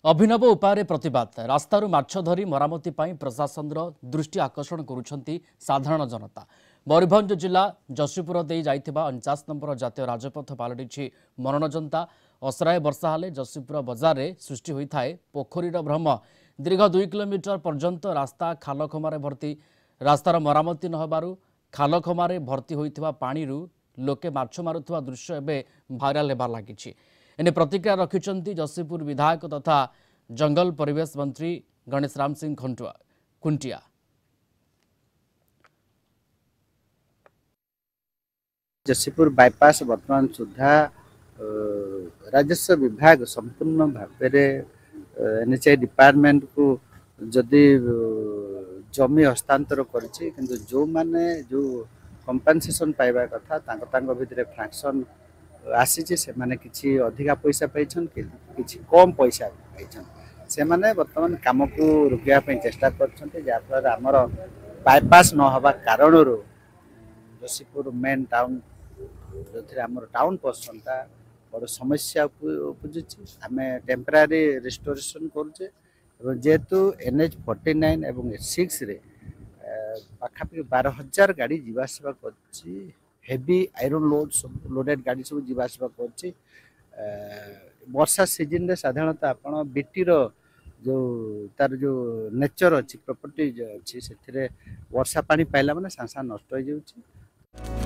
अभिनव उपाय प्रतिवाद रास्तार माछ धरी मरामती प्रशासन दृष्टि आकर्षण करुछंती साधारण जनता। मयूरभंज जिला जशीपुर दे जाइथिबा 49 नंबर जातीय राजपथ पलटि मनोरंजनता। असराए वर्षा हेले जशीपुर बजार में सृष्टि होता है पोखरीर भ्रम। दीर्घ 2 किलोमीटर पर्यंत रास्ता खालखमारे भर्ती। रास्तार मरामती नहबारु खालखमारे भर्ती होइथिबा पानीरु लोके माछ मारुथिबा दृश्य एबे भाइराल हेबार लागिछि। एने प्रतिक्रिया रखिंट जशीपुर विधायक तथा जंगल परिवेश मंत्री गणेश राम सिंह खुंटिया। जशीपुर बाईपास वर्तमान सुधा राजस्व विभाग संपूर्ण भाव एनएचआई डिपार्टमेंट को जदि जमी हस्तांतर करछि किंतु जो माने जो कंपनसेशन पाइबा कथा भितर फ्रैक्शन आसी से माने किछि अधिका पैसा पाइछन किछि कम पैसा पाइछन से माने वर्तमान काम को रुकिया पे चेष्टा करछन्ते जाफर हमर बाईपास न हवा कारण जशीपुर मेन टाउन जो आमर टाउन पर्सनटा बड़ समस्या उपजुची आम टेम्परारी रिस्टोरेशन करुचे जेहेतु NH 49 एवं 6 रे पाखापाखि 12,000 गाड़ी जीवासवा करछि। हेवी आयरन लोड सब लोडेड गाड़ी सब जीवासवा करछि। वर्षा सीजन रे साधारणतः आपण बीटी रो जो तार जो नेचर अच्छी प्रॉपर्टी अच्छी से वर्षा पानी पाइला माने सांसा नष्ट हो जाउछि।